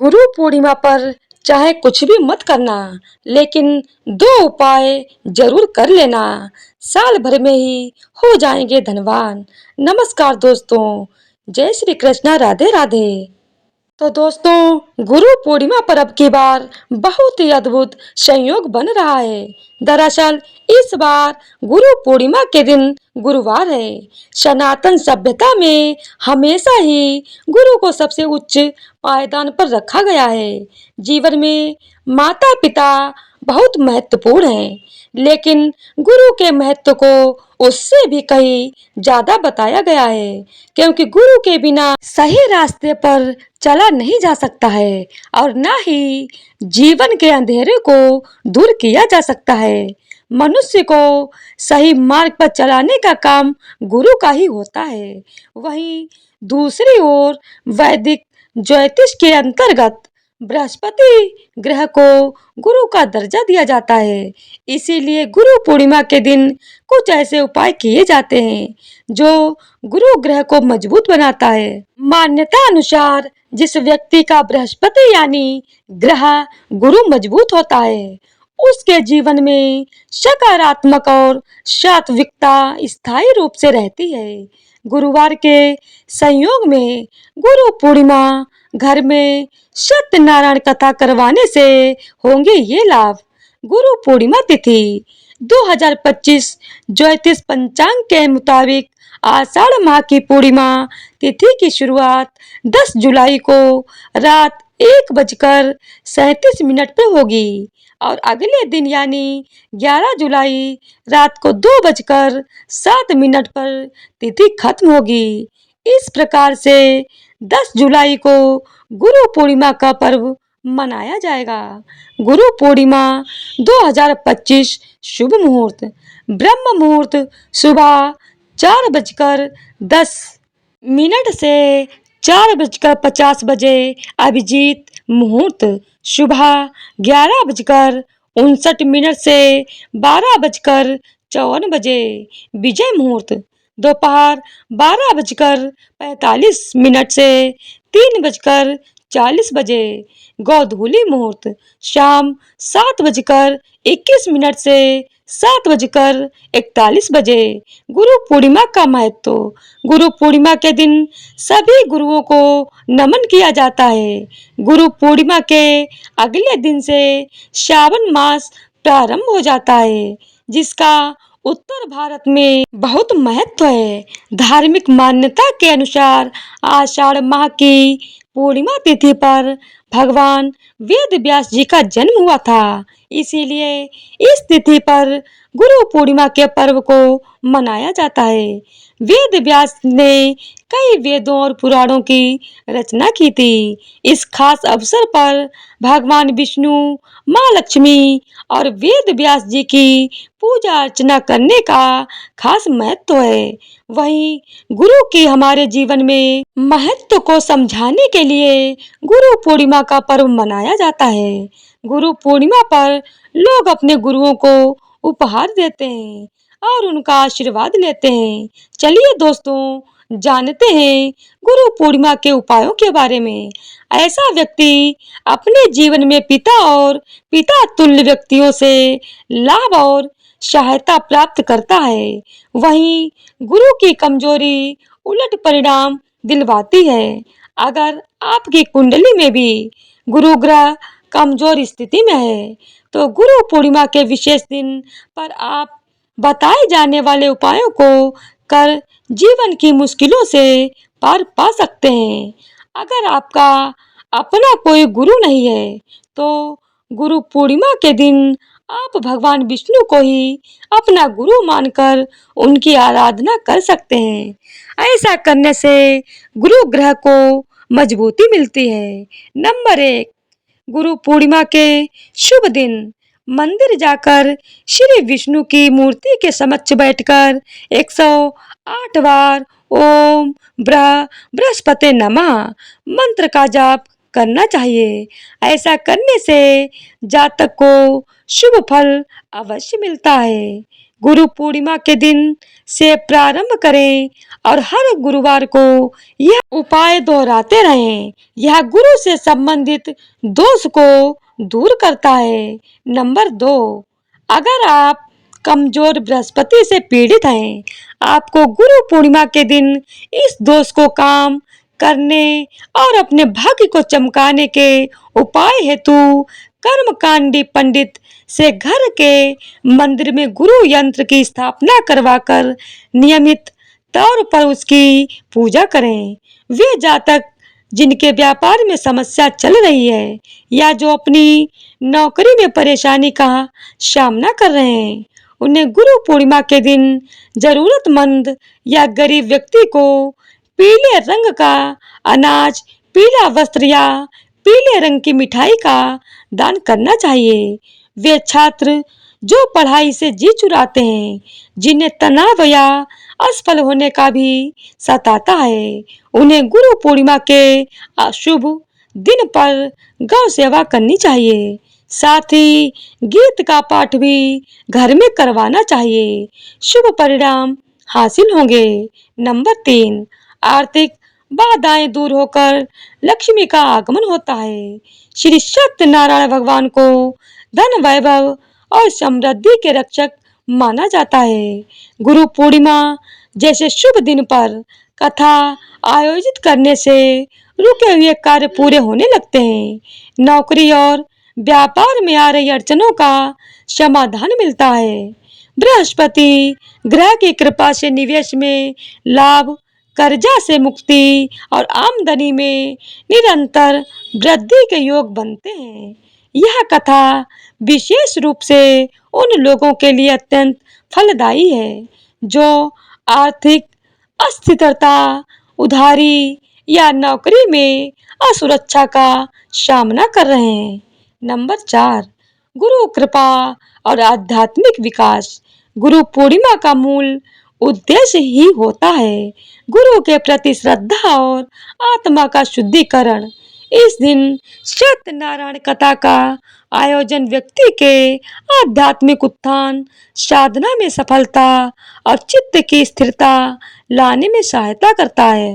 गुरु पूर्णिमा पर चाहे कुछ भी मत करना, लेकिन दो उपाय जरूर कर लेना। साल भर में ही हो जाएंगे धनवान। नमस्कार दोस्तों, जय श्री कृष्णा, राधे राधे। तो दोस्तों, गुरु पूर्णिमा पर अब की बार बहुत ही अद्भुत संयोग बन रहा है। दरअसल इस बार गुरु पूर्णिमा के दिन गुरुवार है। सनातन सभ्यता में हमेशा ही गुरु को सबसे उच्च पायदान पर रखा गया है। जीवन में माता पिता बहुत महत्वपूर्ण हैं, लेकिन गुरु के महत्व को उससे भी कहीं ज्यादा बताया गया है, क्योंकि गुरु के बिना सही रास्ते पर चला नहीं जा सकता है और न ही जीवन के अंधेरे को दूर किया जा सकता है। मनुष्य को सही मार्ग पर चलाने का काम गुरु का ही होता है। वहीं दूसरी ओर वैदिक ज्योतिष के अंतर्गत बृहस्पति ग्रह को गुरु का दर्जा दिया जाता है। इसीलिए गुरु पूर्णिमा के दिन कुछ ऐसे उपाय किए जाते हैं जो गुरु ग्रह को मजबूत बनाता है। मान्यता अनुसार जिस व्यक्ति का बृहस्पति यानी ग्रह गुरु मजबूत होता है, उसके जीवन में सकारात्मक और सात्विकता स्थायी रूप से रहती है। गुरुवार के संयोग में गुरु पूर्णिमा घर में सत्यनारायण कथा करवाने से होंगे ये लाभ। गुरु पूर्णिमा तिथि 2025 ज्योतिष पंचांग के मुताबिक आषाढ़ माह की पूर्णिमा तिथि की शुरुआत 10 जुलाई को रात 1:37 पर होगी और अगले दिन यानी 11 जुलाई रात को 2:07 पर तिथि खत्म होगी। इस प्रकार से 10 जुलाई को गुरु पूर्णिमा का पर्व मनाया जाएगा। गुरु पूर्णिमा 2025 शुभ मुहूर्त ब्रह्म मुहूर्त सुबह 4:10 से 4:50 बजे। अभिजीत मुहूर्त सुबह 11:59 से 12:54 बजे। विजय मुहूर्त दोपहर 12:45 से 3:40 बजे। गोधूली मुहूर्त शाम 7:21 से 7:41 बजे। गुरु पूर्णिमा का महत्व। गुरु पूर्णिमा के दिन सभी गुरुओं को नमन किया जाता है। गुरु पूर्णिमा के अगले दिन से श्रावण मास प्रारंभ हो जाता है, जिसका उत्तर भारत में बहुत महत्व है। धार्मिक मान्यता के अनुसार आषाढ़ माह की पूर्णिमा तिथि पर भगवान वेद व्यास जी का जन्म हुआ था। इसीलिए इस तिथि पर गुरु पूर्णिमा के पर्व को मनाया जाता है। वेद व्यास ने कई वेदों और पुराणों की रचना की थी। इस खास अवसर पर भगवान विष्णु, माँ लक्ष्मी और वेद व्यास जी की पूजा अर्चना करने का खास महत्व है। वहीं गुरु की हमारे जीवन में महत्व को समझाने के लिए गुरु पूर्णिमा का पर्व मनाया जाता है। गुरु पूर्णिमा पर लोग अपने गुरुओं को उपहार देते हैं और उनका आशीर्वाद लेते हैं। चलिए दोस्तों, जानते हैं गुरु पूर्णिमा के उपायों के बारे में। ऐसा व्यक्ति अपने जीवन में पिता और पिता तुल्य व्यक्तियों से लाभ और सहायता प्राप्त करता है। वहीं गुरु की कमजोरी उलट परिणाम दिलवाती है। अगर आपकी कुंडली में भी गुरु ग्रह कमजोर स्थिति में है, तो गुरु पूर्णिमा के विशेष दिन पर आप बताए जाने वाले उपायों को कर जीवन की मुश्किलों से पार पा सकते हैं। अगर आपका अपना कोई गुरु नहीं है, तो गुरु पूर्णिमा के दिन आप भगवान विष्णु को ही अपना गुरु मानकर उनकी आराधना कर सकते हैं। ऐसा करने से गुरु ग्रह को मजबूती मिलती है। नंबर 1, गुरु पूर्णिमा के शुभ दिन मंदिर जाकर श्री विष्णु की मूर्ति के समक्ष बैठकर 108 बार ओम बृहस्पति नमः मंत्र का जाप करना चाहिए। ऐसा करने से जातक को शुभ फल अवश्य मिलता है। गुरु पूर्णिमा के दिन से प्रारंभ करें और हर गुरुवार को यह उपाय दोहराते रहें। यह गुरु से संबंधित दोष को दूर करता है। नंबर 2, अगर आप कमजोर बृहस्पति से पीड़ित हैं, आपको गुरु पूर्णिमा के दिन इस दोष को काम करने और अपने भाग्य को चमकाने के उपाय हेतु कर्मकांडी पंडित से घर के मंदिर में गुरु यंत्र की स्थापना करवाकर नियमित तौर पर उसकी पूजा करें। वे जातक जिनके व्यापार में समस्या चल रही है या जो अपनी नौकरी में परेशानी का सामना कर रहे हैं, उन्हें गुरु पूर्णिमा के दिन जरूरतमंद या गरीब व्यक्ति को पीले रंग का अनाज, पीला वस्त्र या पीले रंग की मिठाई का दान करना चाहिए। वे छात्र जो पढ़ाई से जी चुराते हैं, जिन्हें तनाव या असफल होने का भी सताता है, उन्हें गुरु पूर्णिमा के अशुभ दिन पर गौ सेवा करनी चाहिए। साथ ही गीत का पाठ भी घर में करवाना चाहिए। शुभ परिणाम हासिल होंगे। नंबर 3, आर्थिक बाधाएं दूर होकर लक्ष्मी का आगमन होता है। श्री सत्यनारायण भगवान को धन, वैभव और समृद्धि के रक्षक माना जाता है। गुरु पूर्णिमा जैसे शुभ दिन पर कथा आयोजित करने से रुके हुए कार्य पूरे होने लगते हैं। नौकरी और व्यापार में आ रही अड़चनों का समाधान मिलता है। बृहस्पति ग्रह की कृपा से निवेश में लाभ, कर्जा से मुक्ति और आमदनी में निरंतर वृद्धि के योग बनते हैं। यह कथा विशेष रूप से उन लोगों के लिए अत्यंत फलदायी है जो आर्थिक अस्थिरता, उधारी या नौकरी में असुरक्षा का सामना कर रहे हैं। नंबर 4, गुरु कृपा और आध्यात्मिक विकास। गुरु पूर्णिमा का मूल उद्देश्य ही होता है गुरु के प्रति श्रद्धा और आत्मा का शुद्धिकरण। इस दिन सत्यनारायण कथा का आयोजन व्यक्ति के आध्यात्मिक उत्थान, साधना में सफलता और चित्त की स्थिरता लाने में सहायता करता है।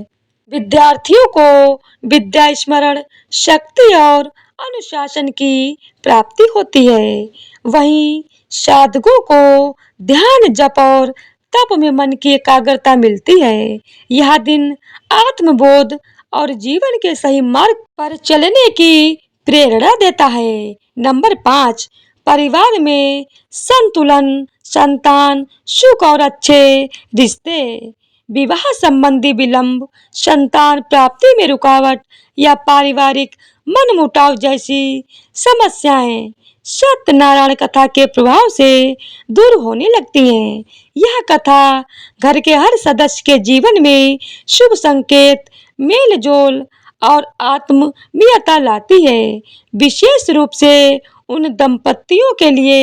विद्यार्थियों को विद्या स्मरण शक्ति और अनुशासन की प्राप्ति होती है। वहीं साधकों को ध्यान, जप और तप में मन की एकाग्रता मिलती है। यह दिन आत्मबोध और जीवन के सही मार्ग पर चलने की प्रेरणा देता है। नंबर 5, परिवार में संतुलन, संतान, सुख और अच्छे रिश्ते। विवाह संबंधी विलंब, संतान प्राप्ति में रुकावट या पारिवारिक मनमुटाव जैसी समस्याएं सत्यनारायण कथा के प्रभाव से दूर होने लगती हैं। यह कथा घर के हर सदस्य के जीवन में शुभ संकेत, मेल जोल और आत्मीयता लाती है। विशेष रूप से उन दंपतियों के लिए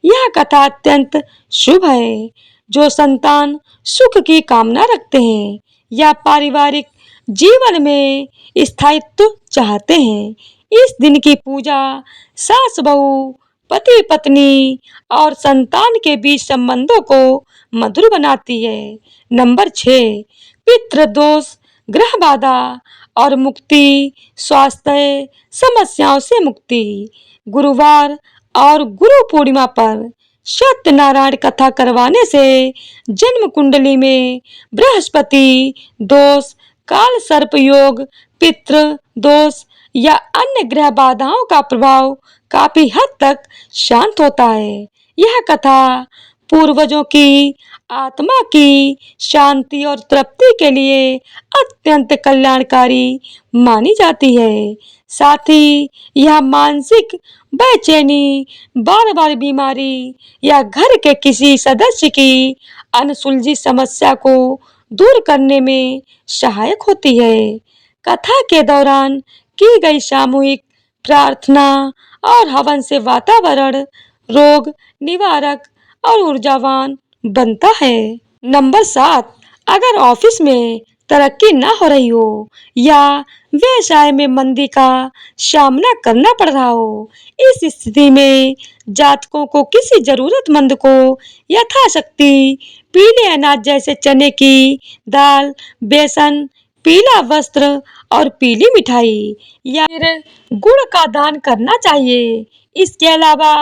यह कथा अत्यंत शुभ है जो संतान सुख की कामना रखते हैं या पारिवारिक जीवन में स्थायित्व चाहते हैं। इस दिन की पूजा सास बहू, पति पत्नी और संतान के बीच संबंधों को मधुर बनाती है। नंबर 6, पितृ दोष, ग्रह बाधा और मुक्ति, स्वास्थ्य समस्याओं से मुक्ति। गुरुवार और गुरु पूर्णिमा पर सत्यनारायण कथा करवाने से जन्म कुंडली में बृहस्पति दोष, काल सर्प योग, पितृ दोष या अन्य ग्रह बाधाओं का प्रभाव काफी हद तक शांत होता है। यह कथा पूर्वजों की आत्मा की शांति और तृप्ति के लिए अत्यंत कल्याणकारी मानी जाती है। साथ ही यह मानसिक बेचैनी, बार बार बीमारी या घर के किसी सदस्य की अनसुलझी समस्या को दूर करने में सहायक होती है। कथा के दौरान की गई सामूहिक प्रार्थना और हवन से वातावरण रोग निवारक और ऊर्जावान बनता है। नंबर 7, अगर ऑफिस में तरक्की ना हो रही हो या व्यवसाय में मंदी का सामना करना पड़ रहा हो। इस स्थिति में जातकों को किसी जरूरतमंद को यथाशक्ति पीले अनाज जैसे चने की दाल, बेसन, पीला वस्त्र और पीली मिठाई या फिर गुड़ का दान करना चाहिए। इसके अलावा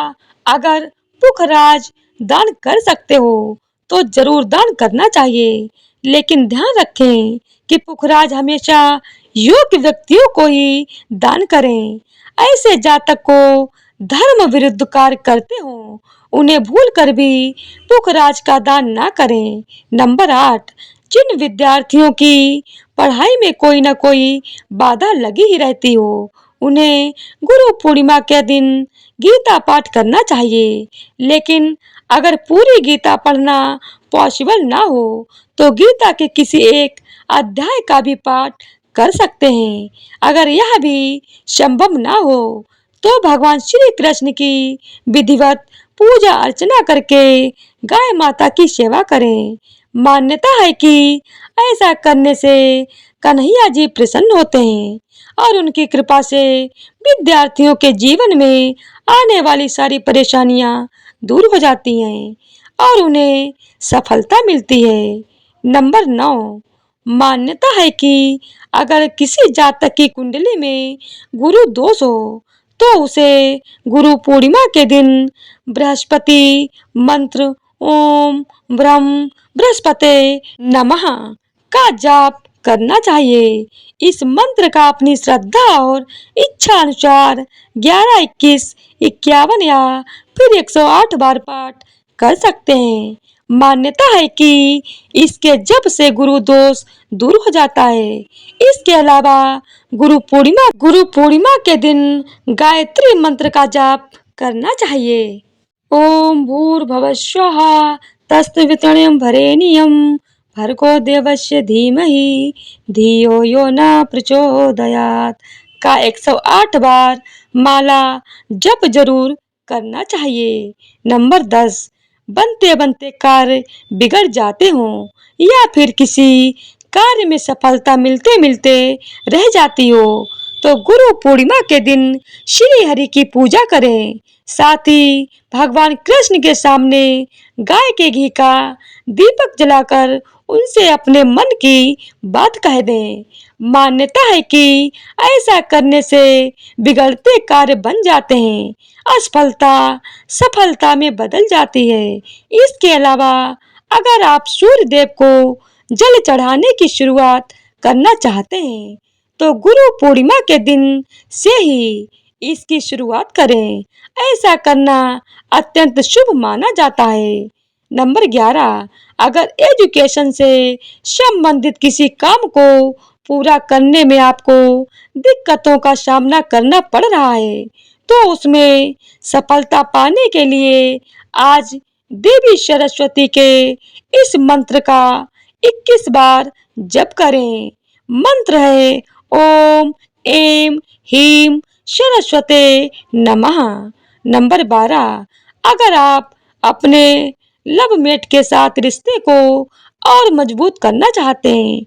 अगर पुखराज दान कर सकते हो तो जरूर दान करना चाहिए, लेकिन ध्यान रखें कि पुखराज हमेशा योग्य व्यक्तियों को ही दान करें। ऐसे जातक को धर्म विरुद्ध कार्य करते हो उन्हें भूल कर भी पुखराज का दान ना करें। नंबर 8, जिन विद्यार्थियों की पढ़ाई में कोई न कोई बाधा लगी ही रहती हो उन्हें गुरु पूर्णिमा के दिन गीता पाठ करना चाहिए, लेकिन अगर पूरी गीता पढ़ना पॉसिबल ना हो तो गीता के किसी एक अध्याय का भी पाठ कर सकते हैं। अगर यह भी संभव ना हो तो भगवान श्री कृष्ण की विधिवत पूजा अर्चना करके गाय माता की सेवा करें। मान्यता है कि ऐसा करने से कन्हैया जी प्रसन्न होते हैं और उनकी कृपा से विद्यार्थियों के जीवन में आने वाली सारी परेशानियां दूर हो जाती हैं और उन्हें सफलता मिलती है। नंबर 9, मान्यता है कि अगर किसी जातक की कुंडली में गुरु दोष हो तो उसे गुरु पूर्णिमा के दिन बृहस्पति मंत्र ओम ब्रह्म बृहस्पते नमः का जाप करना चाहिए। इस मंत्र का अपनी श्रद्धा और इच्छा अनुसार 11, 21, 51 या फिर 108 बार पाठ कर सकते हैं। मान्यता है कि इसके जप से गुरु दोष दूर हो जाता है। इसके अलावा गुरु पूर्णिमा के दिन गायत्री मंत्र का जाप करना चाहिए। ओम भूर्भुवस्सुः तत्सवितुर्वरेण्यं भर्गो देवस्य धीमहि धियो यो न प्रचोदयात् का 108 बार माला जप जरूर करना चाहिए। नंबर 10, बनते बनते कार्य बिगड़ जाते हो या फिर किसी कार्य में सफलता मिलते मिलते रह जाती हो तो गुरु पूर्णिमा के दिन श्री हरि की पूजा करें। साथ ही भगवान कृष्ण के सामने गाय के घी का दीपक जलाकर उनसे अपने मन की बात कह दें। मान्यता है कि ऐसा करने से बिगड़ते कार्य बन जाते हैं, असफलता सफलता में बदल जाती है। इसके अलावा अगर आप सूर्य देव को जल चढ़ाने की शुरुआत करना चाहते हैं तो गुरु पूर्णिमा के दिन से ही इसकी शुरुआत करें। ऐसा करना अत्यंत शुभ माना जाता है। नंबर 11, अगर एजुकेशन से संबंधित किसी काम को पूरा करने में आपको दिक्कतों का सामना करना पड़ रहा है तो उसमें सफलता पाने के लिए आज देवी सरस्वती के इस मंत्र का 21 बार जप करें। मंत्र है ओम ऐं ह्रीं सरस्वते नमः। नंबर 12, अगर आप अपने लव मेट के साथ रिश्ते को और मजबूत करना चाहते हैं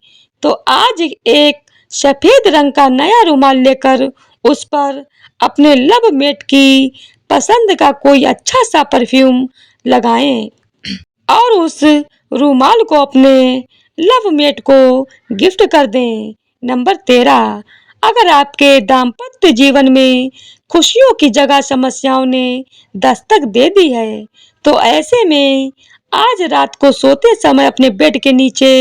तो आज एक सफेद रंग का नया रुमाल लेकर उस पर अपने लव मेट की पसंद का कोई अच्छा सा परफ्यूम लगाएं और उस रुमाल को अपने लव मेट को गिफ्ट कर दें। नंबर 13, अगर आपके दाम्पत्य जीवन में खुशियों की जगह समस्याओं ने दस्तक दे दी है तो ऐसे में आज रात को सोते समय अपने बेड के नीचे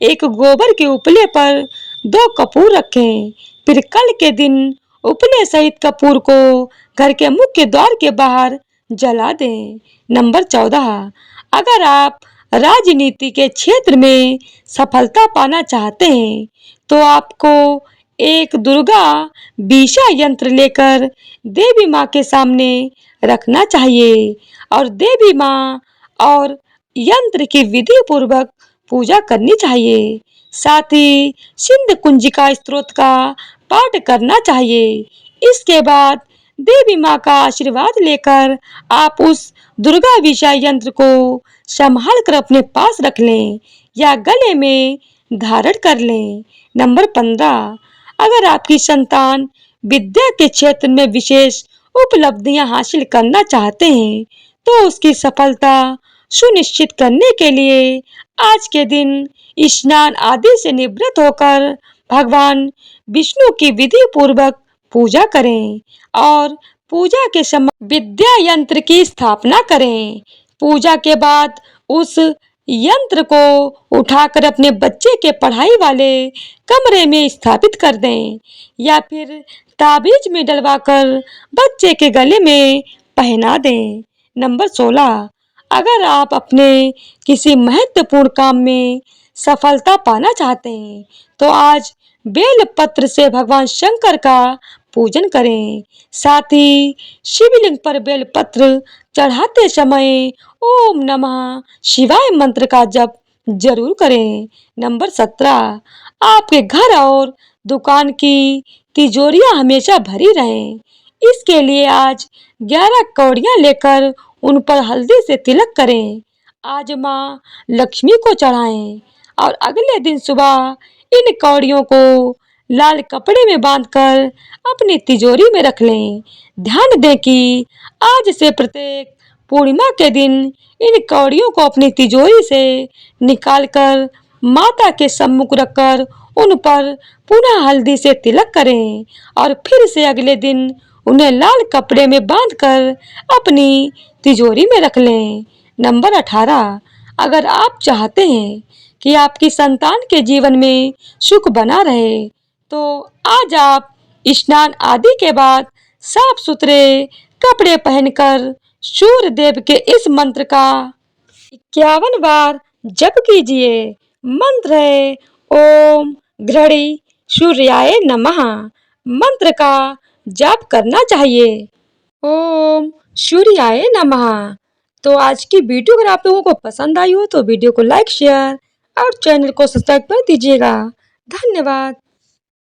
एक गोबर के उपले पर 2 कपूर रखें। फिर कल के दिन उपले सहित कपूर को घर के मुख्य द्वार के बाहर जला दें। नंबर 14, अगर आप राजनीति के क्षेत्र में सफलता पाना चाहते हैं तो आपको एक दुर्गा बीसा यंत्र लेकर देवी माँ के सामने रखना चाहिए और देवी माँ और यंत्र की विधि पूर्वक पूजा करनी चाहिए। साथ ही सिंध कुंजिका स्तोत्र का पाठ करना चाहिए। इसके बाद देवी माँ का आशीर्वाद लेकर आप उस दुर्गा विषय यंत्र को संभाल कर अपने पास रख लें या गले में धारण कर लें। नंबर 15, अगर आपकी संतान विद्या के क्षेत्र में विशेष उपलब्धियां हासिल करना चाहते हैं, तो उसकी सफलता सुनिश्चित करने के लिए आज के दिन स्नान आदि से निवृत्त होकर भगवान विष्णु की विधि पूर्वक पूजा करें और पूजा के समय विद्या यंत्र की स्थापना करें। पूजा के बाद उस यंत्र को उठाकर अपने बच्चे के पढ़ाई वाले कमरे में स्थापित कर दें या फिर ताबीज में डलवाकर बच्चे के गले में पहना दें। नंबर 16, अगर आप अपने किसी महत्वपूर्ण काम में सफलता पाना चाहते हैं, तो आज बेल पत्र से भगवान शंकर का पूजन करें। साथ ही शिवलिंग पर बेल पत्र चढ़ाते समय ओम नमः शिवाय मंत्र का जप जरूर करें। नंबर 17, आपके घर और दुकान की तिजोरियां हमेशा भरी रहें। इसके लिए आज 11 कौड़ियां लेकर उन पर हल्दी से तिलक करें। आज माँ लक्ष्मी को चढ़ाएं और अगले दिन सुबह इन कौड़ियों को लाल कपड़े में बांधकर अपनी तिजोरी में रख लें। ध्यान दें कि आज से प्रत्येक पूर्णिमा के दिन इन कौड़ियों को अपनी तिजोरी से निकालकर माता के सम्मुख रखकर उन पर पुनः हल्दी से तिलक करें और फिर से अगले दिन उन्हें लाल कपड़े में बांधकर अपनी तिजोरी में रख लें। नंबर 18, अगर आप चाहते हैं कि आपकी संतान के जीवन में सुख बना रहे, तो आज आप स्नान आदि के बाद साफ सुथरे कपड़े पहनकर सूर्य देव के इस मंत्र का 51 बार जप कीजिए। मंत्र है ओम घृणी सूर्याय नमः। मंत्र का जाप करना चाहिए। ओम सूर्याय नमः। तो आज की वीडियो अगर आप लोगों को पसंद आई हो तो वीडियो को लाइक शेयर और चैनल को सब्सक्राइब कर दीजिएगा। धन्यवाद।